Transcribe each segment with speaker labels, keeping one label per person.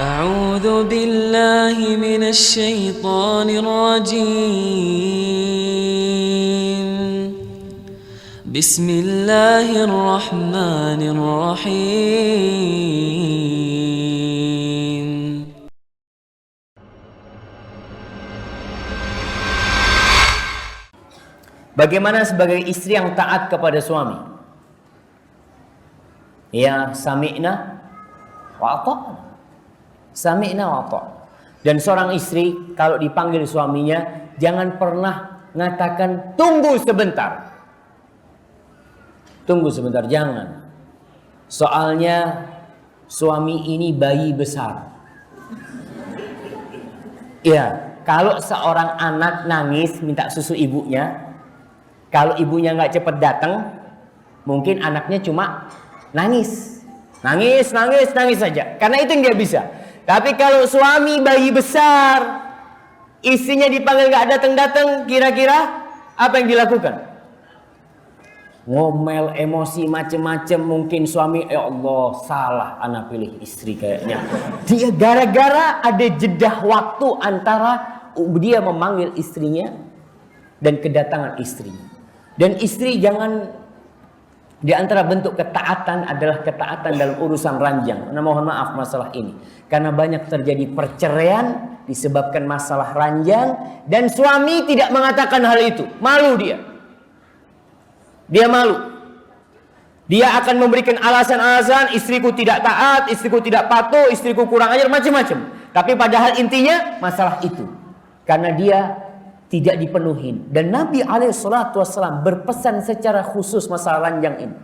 Speaker 1: أعوذ بالله من الشيطان الرجيم بسم الله الرحمن الرحيم
Speaker 2: Bagaimana sebagai istri yang taat kepada suami? Ya, sami'na wa ata'na. Sami'na wa ata'na. Dan seorang istri kalau dipanggil suaminya jangan pernah mengatakan tunggu sebentar. Tunggu sebentar, jangan. Soalnya suami ini bayi besar. Ya, kalau seorang anak nangis minta susu ibunya, kalau ibunya nggak cepat datang, mungkin anaknya cuma nangis saja. Karena itu yang dia bisa. Tapi kalau suami bayi besar, istrinya dipanggil nggak datang, kira-kira apa yang dilakukan? Ngomel, emosi, macem-macem. Mungkin suami, ya Allah, salah anak pilih istri kayaknya. Dia gara-gara ada jeda waktu antara dia memanggil istrinya dan kedatangan istrinya. Dan istri jangan, di antara bentuk ketaatan adalah ketaatan dalam urusan ranjang. Nah, mohon maaf masalah ini, karena banyak terjadi perceraian disebabkan masalah ranjang, dan suami tidak mengatakan hal itu. Malu dia. Dia malu. Dia akan memberikan alasan-alasan, istriku tidak taat, istriku tidak patuh, istriku kurang ajar, macam-macam. Tapi padahal intinya masalah itu. Karena dia tidak dipenuhi. Dan Nabi SAW berpesan secara khusus masalah ranjang ini.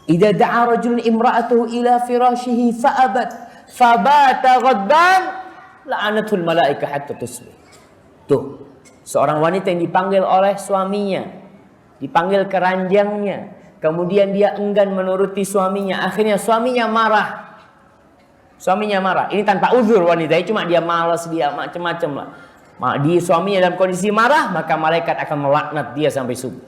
Speaker 2: Idza da'a rajulun imra'atuhu ila firashihi fa'abat fabata ghadban la'anatul malaika hatta tusbih. Tuh, seorang wanita yang dipanggil oleh suaminya, dipanggil ke ranjangnya, kemudian dia enggan menuruti suaminya, akhirnya suaminya marah. Suaminya marah. Ini tanpa uzur wanita, cuma dia malas, dia macam-macam lah. Di suaminya dalam kondisi marah, maka malaikat akan melaknat dia sampai subuh.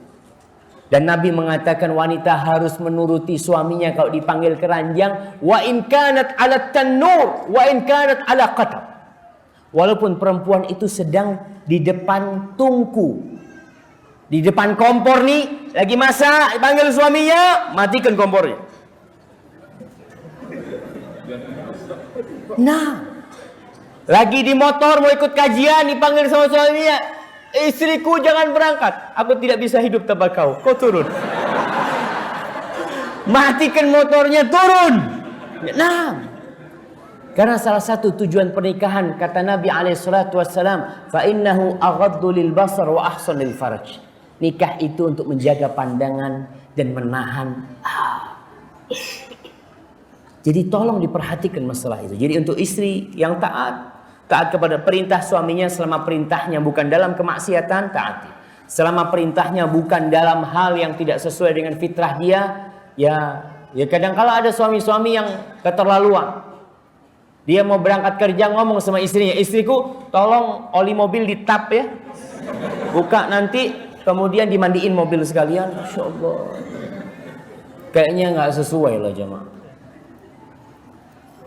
Speaker 2: Dan Nabi mengatakan wanita harus menuruti suaminya kalau dipanggil ke ranjang, wa in kanat ala tanur wa in kanat ala qatab. Walaupun perempuan itu sedang di depan tungku, di depan kompor nih, lagi masak, dipanggil suaminya, matikan kompornya. Nah, lagi di motor mau ikut kajian, dipanggil sama suaminya, istriku jangan berangkat, aku tidak bisa hidup tanpa kau turun. Matikan motornya, turun. Nah, karena salah satu tujuan pernikahan, kata Nabi SAW, fa innahu aghaddu lil basar wa ahsan lil faraj. Nikah itu untuk menjaga pandangan dan menahan. Jadi tolong diperhatikan masalah itu. Jadi untuk istri yang taat kepada perintah suaminya, selama perintahnya bukan dalam kemaksiatan, taati. Selama perintahnya bukan dalam hal yang tidak sesuai dengan fitrah dia, ya kadang kala ada suami-suami yang keterlaluan. Dia mau berangkat kerja ngomong sama istrinya, istriku tolong oli mobil ditap ya, buka nanti, kemudian dimandiin mobil sekalian. Masya Allah, kayaknya nggak sesuai lah jemaah.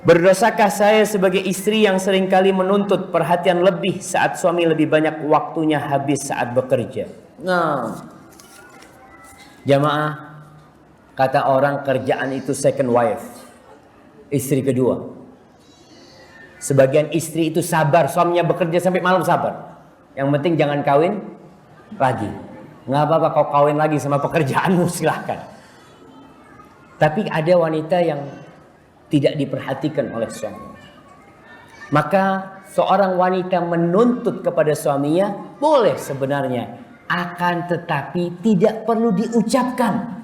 Speaker 2: Berdosakah saya sebagai istri yang seringkali menuntut perhatian lebih saat suami lebih banyak waktunya habis saat bekerja? Nah, jamaah, kata orang kerjaan itu second wife, istri kedua. Sebagian istri itu sabar, suaminya bekerja sampai malam sabar. Yang penting jangan kawin lagi. Nggak apa-apa kau kawin lagi sama pekerjaanmu, silahkan. Tapi ada wanita yang tidak diperhatikan oleh suami. Maka seorang wanita menuntut kepada suaminya boleh sebenarnya, akan tetapi tidak perlu diucapkan.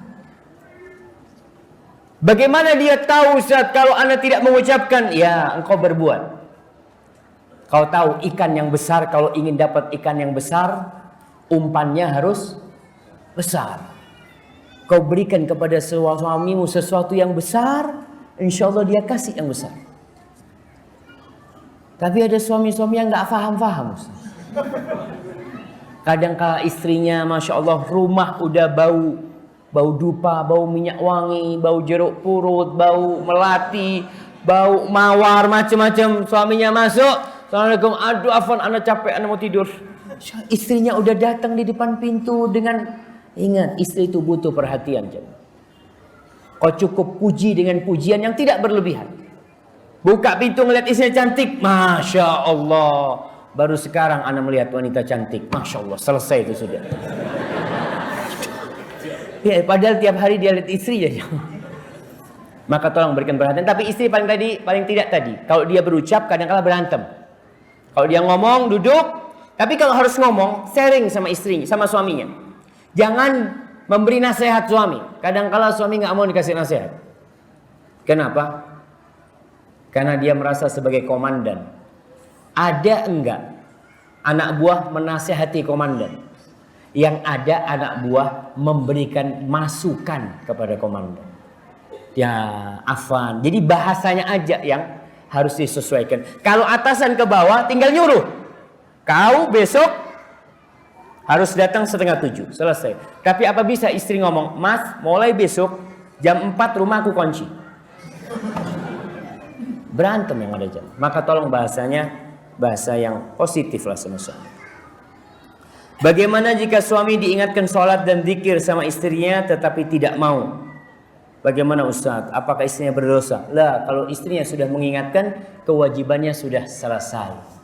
Speaker 2: Bagaimana dia tahu Ustaz kalau anda tidak mengucapkan? Ya, engkau berbuat. Kau tahu ikan yang besar, kalau ingin dapat ikan yang besar, umpannya harus besar. Kau berikan kepada suamimu sesuatu yang besar, insya Allah dia kasih yang besar. Tapi ada suami-suami yang nggak faham-faham. Kadang-kala istrinya, masya Allah, rumah udah bau dupa, bau minyak wangi, bau jeruk purut, bau melati, bau mawar macam-macam. Suaminya masuk, assalamualaikum, aduh afwan, anda capek, anda mau tidur. Istrinya udah datang di depan pintu dengan, ingat, istri itu butuh perhatian. Kau cukup puji dengan pujian yang tidak berlebihan. Buka pintu ngeliat istrinya cantik, Masya Allah. Baru sekarang anda melihat wanita cantik, Masya Allah, selesai itu sudah. Ya, padahal tiap hari dia lihat istrinya. Maka tolong berikan perhatian. Tapi istri paling tidak tadi, kalau dia berucap kadang-kala berantem. Kalau dia ngomong, duduk. Tapi kalau harus ngomong, sharing sama istrinya, sama suaminya. Jangan memberi nasihat suami. Kadang-kala suami nggak mau dikasih nasihat. Kenapa? Karena dia merasa sebagai komandan. Ada enggak anak buah menasihati komandan? Yang ada anak buah memberikan masukan kepada komandan. Ya, afan. Jadi bahasanya aja yang harus disesuaikan. Kalau atasan ke bawah tinggal nyuruh. Kau besok harus datang 6:30, selesai. Tapi apa bisa istri ngomong, Mas, mulai besok jam 4 rumah aku kunci. Berantem yang ada jam. Maka tolong bahasanya bahasa yang positif lah sama suami. Bagaimana jika suami diingatkan sholat dan zikir sama istrinya tetapi tidak mau? Bagaimana Ustaz? Apakah istrinya berdosa? Lah, kalau istrinya sudah mengingatkan, kewajibannya sudah selesai.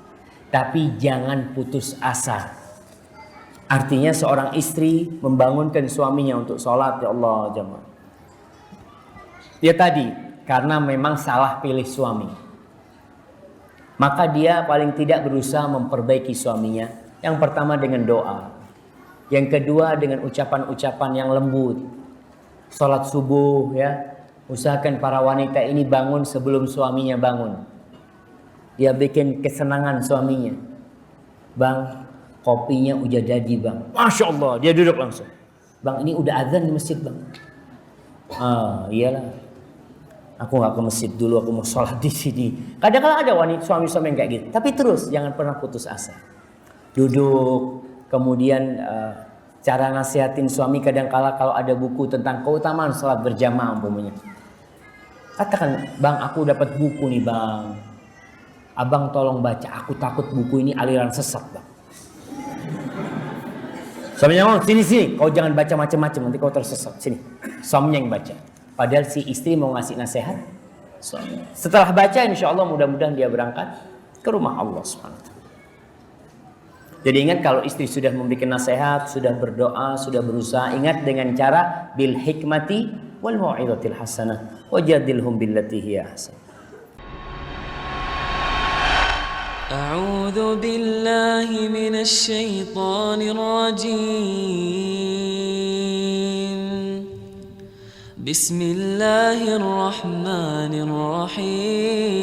Speaker 2: Tapi jangan putus asa. Artinya seorang istri membangunkan suaminya untuk sholat, ya Allah jemaah. Ya tadi, karena memang salah pilih suami. Maka dia paling tidak berusaha memperbaiki suaminya. Yang pertama dengan doa. Yang kedua dengan ucapan-ucapan yang lembut. Sholat subuh ya. Usahakan para wanita ini bangun sebelum suaminya bangun. Dia bikin kesenangan suaminya. Bang, kopinya udah jadi bang. Masya Allah, dia duduk langsung. Bang, ini udah azan di masjid bang. Ah, iyalah. Aku gak ke masjid dulu, aku mau sholat di sini. Kadang-kadang ada wanita suami-suami yang kayak gitu. Tapi terus, jangan pernah putus asa. Duduk, kemudian cara nasihatin suami kadang-kala kalau ada buku tentang keutamaan sholat berjamaah umpamanya. Katakan, bang, aku dapat buku nih bang. Abang tolong baca, aku takut buku ini aliran sesat bang. Suaminya ngomong, sini, kau jangan baca macam-macam, nanti kau tersesat. Sini, suaminya yang baca. Padahal si istri mau ngasih nasihat. Setelah baca, insya Allah mudah-mudahan dia berangkat ke rumah Allah SWT. Jadi ingat, kalau istri sudah memberikan nasihat, sudah berdoa, sudah berusaha, ingat dengan cara bil hikmati wal mau'izatil hasanah wajadilhum billati hiya ahsan.
Speaker 1: أعوذ بالله من الشيطان الرجيم بسم الله الرحمن الرحيم